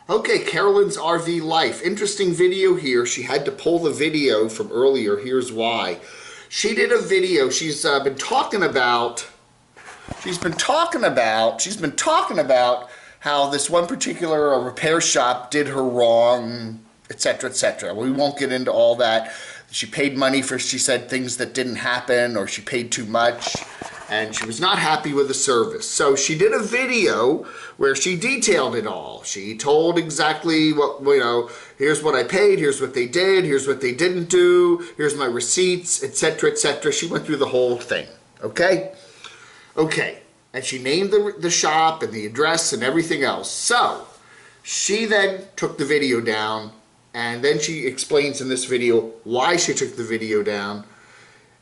Okay, Carolyn's RV life. Interesting video here. She had to pull the video from earlier. Here's why. She did a video. She's been talking about how this one particular repair shop did her wrong, etc., etc. We won't get into all that. She paid money for, she said, things that didn't happen, or she paid too much, and she was not happy with the service. So she did a video where she detailed it all. She told exactly what, here's what I paid, here's what they did, here's what they didn't do, here's my receipts, etc., etc. She went through the whole thing, okay? Okay, and she named the shop and the address and everything else. So she then took the video down, and then she explains in this video why she took the video down.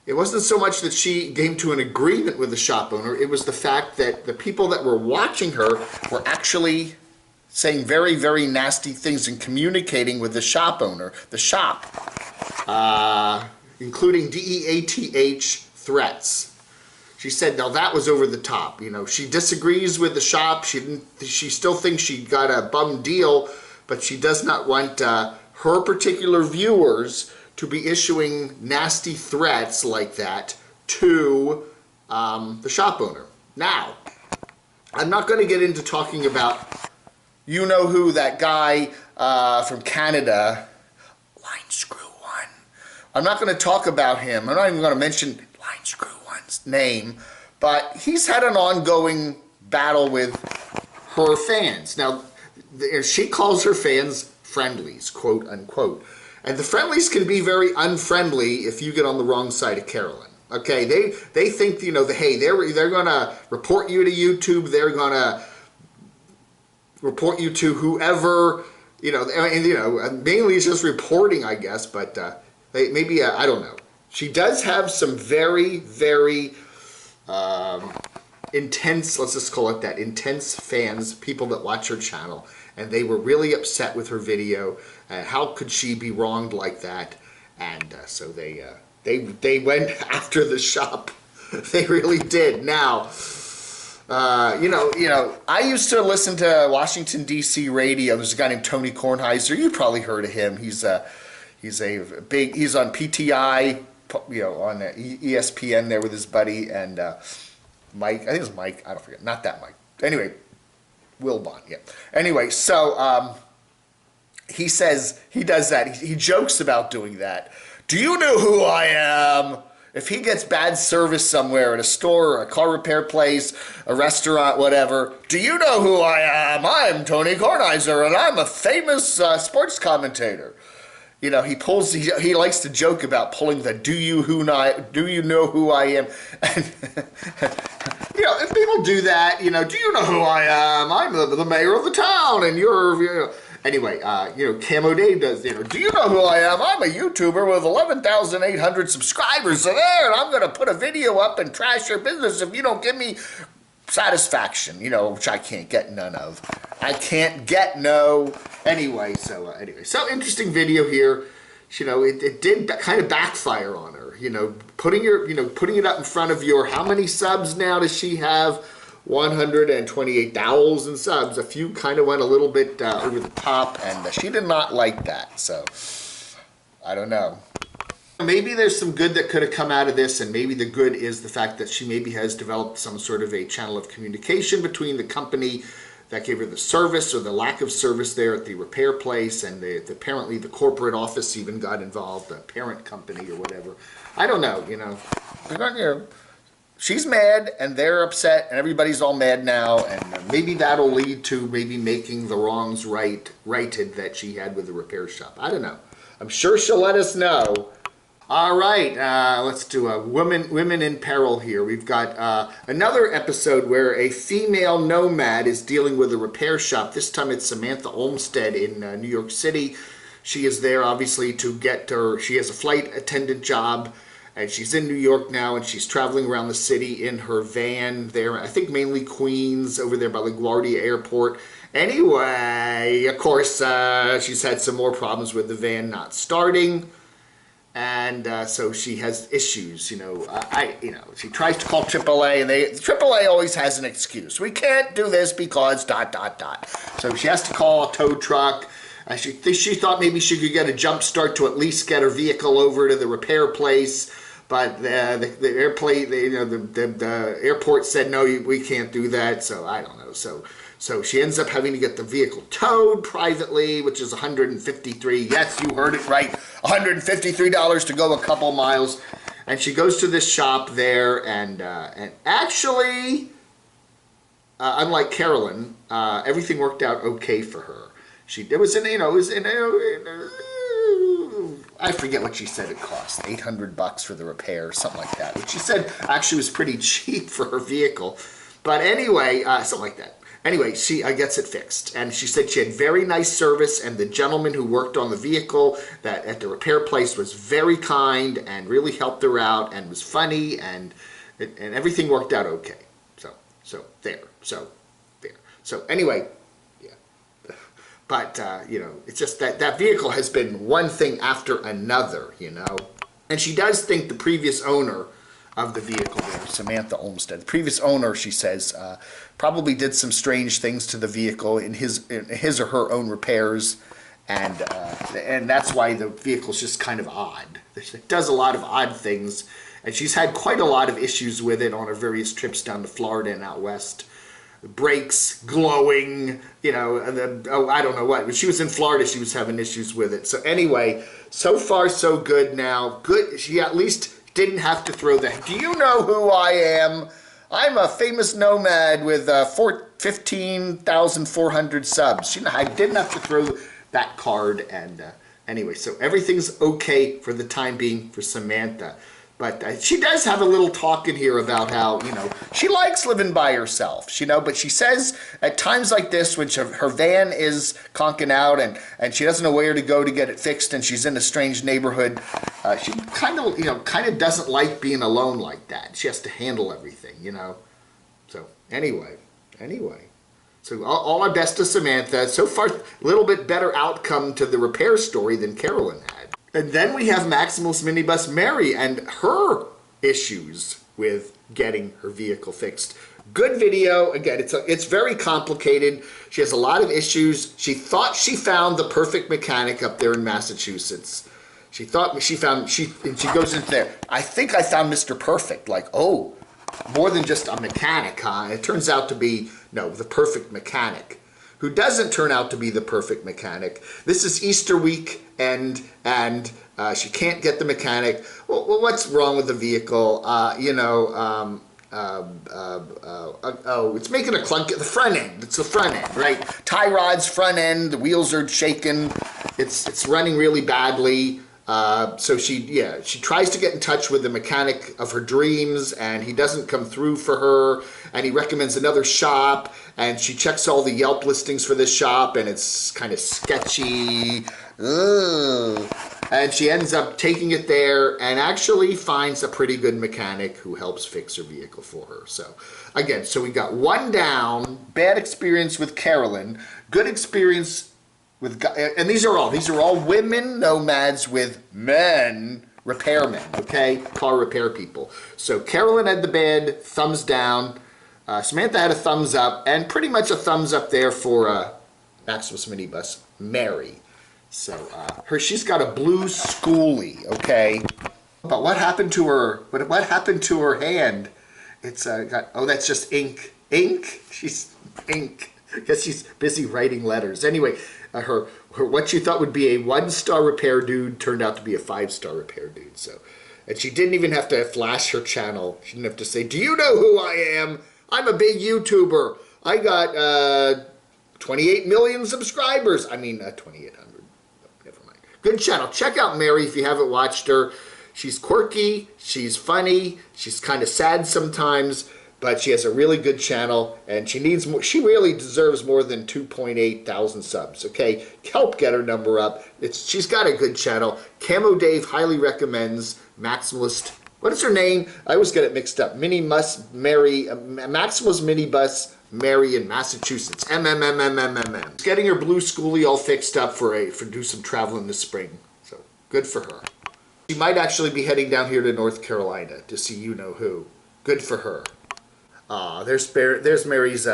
It wasn't so much that she came to an agreement with the shop owner, it was the fact that the people that were watching her were actually saying very, very nasty things and communicating with the shop owner, the shop, including DEATH threats. She said, now that was over the top. She disagrees with the shop. She still thinks she got a bum deal, but she does not want her particular viewers to be issuing nasty threats like that to the shop owner. Now, I'm not going to get into talking about, who that guy from Canada, Line Screw One. I'm not going to talk about him. I'm not even going to mention Line Screw One's name, but he's had an ongoing battle with her fans. Now, she calls her fans friendlies, quote unquote. And the friendlies can be very unfriendly if you get on the wrong side of Carolyn. Okay, they think, hey, they're gonna report you to YouTube, they're gonna report you to whoever, mainly it's just reporting, I guess, but maybe, I don't know. She does have some very, very intense, let's just call it that, intense fans, people that watch her channel, and they were really upset with her video. How could she be wronged like that? And so they went after the shop. They really did. Now, I used to listen to Washington D.C. radio. There's a guy named Tony Kornheiser. You probably heard of him. He's on PTI, on ESPN there with his buddy, and Mike. I think it was Mike. I don't forget. Not that Mike. Anyway, Wilbon. Yeah. Anyway, so he says he does that. He jokes about doing that. Do you know who I am? If he gets bad service somewhere at a store or a car repair place, a restaurant, whatever, do you know who I am? I'm Tony Kornheiser, and I'm a famous sports commentator. He likes to joke about pulling the do you know who I am? And, if people do that, do you know who I am? I'm the mayor of the town, and you're. Anyway, Camo Dave does, do you know who I am? I'm a YouTuber with 11,800 subscribers there, and I'm going to put a video up and trash your business if you don't give me satisfaction, which I can't get none of. I can't get no. Anyway, so interesting video here. It did kind of backfire on her. Putting it up in front of how many subs now does she have? 128,000 subs. A few kind of went a little bit over the top, and she did not like that. So, I don't know. Maybe there's some good that could have come out of this, and maybe the good is the fact that she maybe has developed some sort of a channel of communication between the company that gave her the service or the lack of service there at the repair place, and apparently the corporate office even got involved, the parent company or whatever. I don't know, She's mad, and they're upset, and everybody's all mad now, and maybe that'll lead to maybe making the wrongs righted that she had with the repair shop. I don't know. I'm sure she'll let us know. All right, let's do a women in peril here. We've got another episode where a female nomad is dealing with a repair shop. This time it's Samantha Olmstead in New York City. She is there, obviously, to get her. She has a flight attendant job. And she's in New York now, and she's traveling around the city in her van there. I think mainly Queens, over there by LaGuardia Airport. Anyway, of course, she's had some more problems with the van not starting. And so she has issues, you know. She tries to call AAA, and AAA always has an excuse. We can't do this because ... So she has to call a tow truck. She thought maybe she could get a jump start to at least get her vehicle over to the repair place, but the airport said no, we can't do that. So I don't know. So she ends up having to get the vehicle towed privately, which is $153. Yes, you heard it right. $153 to go a couple miles. And she goes to this shop there, and actually, unlike Carolyn, everything worked out okay for her. I forget what she said it cost. $800 for the repair, something like that. Which she said actually was pretty cheap for her vehicle. But anyway, something like that. Anyway, she gets it fixed, and she said she had very nice service, and the gentleman who worked on the vehicle at the repair place was very kind and really helped her out and was funny, and everything worked out okay. So anyway, yeah. But it's just that vehicle has been one thing after another, you know, and she does think the previous owner of the vehicle there, Samantha Olmsted. The previous owner, she says, probably did some strange things to the vehicle in his or her own repairs, and that's why the vehicle's just kind of odd. It does a lot of odd things, and she's had quite a lot of issues with it on her various trips down to Florida and out west. The brakes glowing, I don't know what. When she was in Florida, she was having issues with it. So anyway, so far so good now. Good. She at least didn't have to throw the, do you know who I am? I'm a famous nomad with 15,400 subs. I didn't have to throw that card. And anyway, so everything's okay for the time being for Samantha. But she does have a little talk in here about how, she likes living by herself, but she says at times like this, when her van is conking out and she doesn't know where to go to get it fixed, and she's in a strange neighborhood, she kind of doesn't like being alone like that. She has to handle everything, So anyway. So all our best to Samantha. So far, a little bit better outcome to the repair story than Carolyn had. And then we have Maximalist Minibus Mary and her issues with getting her vehicle fixed. Good video. Again, it's very complicated. She has a lot of issues. She thought she found the perfect mechanic up there in Massachusetts. She goes into there. I think I found Mr. Perfect. Like, oh, more than just a mechanic, huh? It turns out to be, no, the perfect mechanic, who doesn't turn out to be the perfect mechanic. This is Easter week, and she can't get the mechanic. Well, what's wrong with the vehicle? It's making a clunk at the front end. It's the front end, right? Tie rod's front end, the wheels are shaking. It's running really badly. So she tries to get in touch with the mechanic of her dreams, and he doesn't come through for her, and he recommends another shop, and she checks all the Yelp listings for this shop, and it's kind of sketchy. Ugh. And she ends up taking it there and actually finds a pretty good mechanic who helps fix her vehicle for her. So again, we got one down, bad experience with Carolyn, good experience with, and these are all women nomads with men repairmen, okay? Car repair people. So Carolyn had the bad thumbs down. Samantha had a thumbs up, and pretty much a thumbs up there for Maximus Minibus Mary. So she's got a blue schoolie, okay? But what happened to her? What happened to her hand? It's that's just ink. Ink? She's ink. I guess she's busy writing letters. Anyway, her what she thought would be a 1-star repair dude turned out to be a 5-star repair dude. So, and she didn't even have to flash her channel. She didn't have to say, "Do you know who I am? I'm a big YouTuber. I got 28 million subscribers." I mean, 2,800. Never mind. Good channel. Check out Mary if you haven't watched her. She's quirky. She's funny. She's kind of sad sometimes. But she has a really good channel, and she needs more. She really deserves more than 2.8 thousand subs. Okay, help get her number up. She's got a good channel. Camo Dave highly recommends Maximalist. What is her name? I always get it mixed up. Maximalist Minibus Mary in Massachusetts. MMMMMMM. Getting her blue schoolie all fixed up for do some traveling this spring. So good for her. She might actually be heading down here to North Carolina to see you-know-who. Good for her. There's Mary's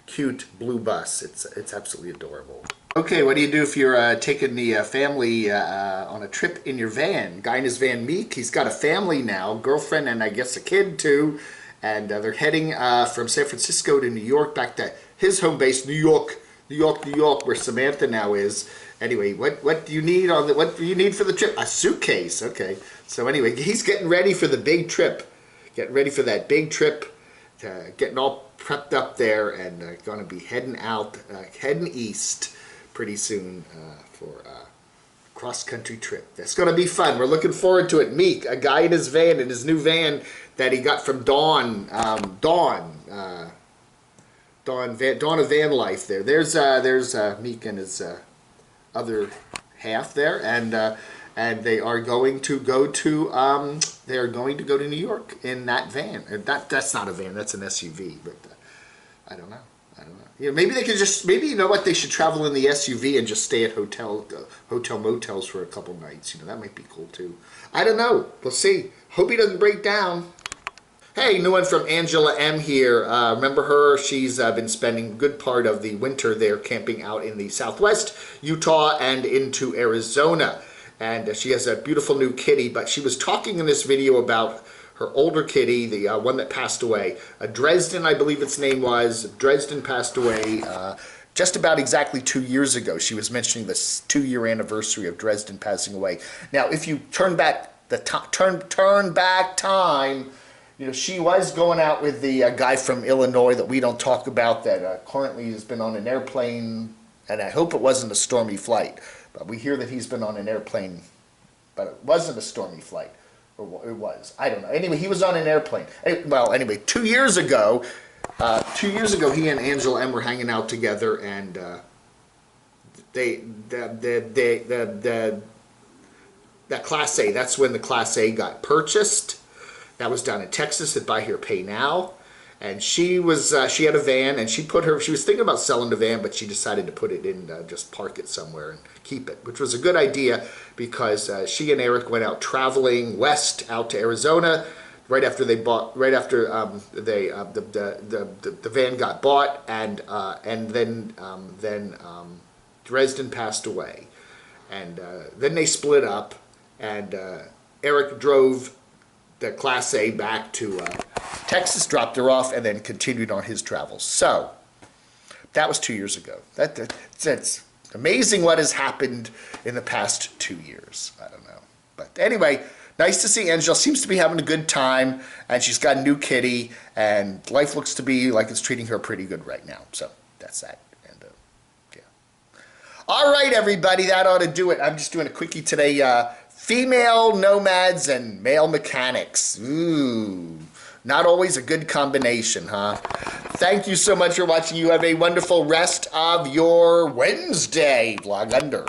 cute blue bus. It's absolutely adorable. Okay, what do you do if you're taking the family on a trip in your van? Guy in his van, Meek, he's got a family now, girlfriend and I guess a kid too, and they're heading from San Francisco to New York, back to his home base, New York, where Samantha now is. Anyway, what do you need what do you need for the trip? A suitcase. Okay. So anyway, he's getting ready for the big trip. Getting ready for that big trip. Getting all prepped up there and going to be heading east pretty soon for a cross-country trip. That's going to be fun. We're looking forward to it. Meek, a guy in his new van that he got from Dawn of Van Life. There's Meek and his other half there, and they are going to go to New York in that van. That's not a van. That's an SUV. But I don't know. Maybe they could maybe you know what, they should travel in the SUV and just stay at hotel motels for a couple nights. That might be cool too. I don't know. We'll see. Hope he doesn't break down. Hey, new one from Angela M here. Remember her? She's been spending a good part of the winter there camping out in the Southwest, Utah, and into Arizona. And she has a beautiful new kitty, but she was talking in this video about her older kitty, the one that passed away. Dresden, I believe its name was. Dresden passed away just about exactly 2 years ago. She was mentioning the 2-year anniversary of Dresden passing away. Now, if you turn back time, she was going out with the guy from Illinois that we don't talk about, that currently has been on an airplane, and I hope it wasn't a stormy flight, but we hear that he's been on an airplane, but it wasn't a stormy flight, or it was. I don't know. Anyway, he was on an airplane. Well, anyway, 2 years ago, he and Angela M were hanging out together, and that Class A, that's when the Class A got purchased. That was down in Texas at Buy Here Pay Now, and she had a van, and she was thinking about selling the van, but she decided to put it in, just park it somewhere and keep it, which was a good idea because she and Eric went out traveling west out to Arizona right after the van got bought, and then Dresden passed away, and then they split up, and Eric drove the Class A back to Texas, dropped her off, and then continued on his travels. So that was 2 years ago. It's amazing what has happened in the past 2 years. I don't know. But anyway, nice to see Angela. Seems to be having a good time, and she's got a new kitty, and life looks to be like it's treating her pretty good right now. So that's that. And yeah. All right, everybody, that ought to do it. I'm just doing a quickie today. Female nomads and male mechanics. Ooh, not always a good combination, huh? Thank you so much for watching. You have a wonderful rest of your Wednesday. Vlog under.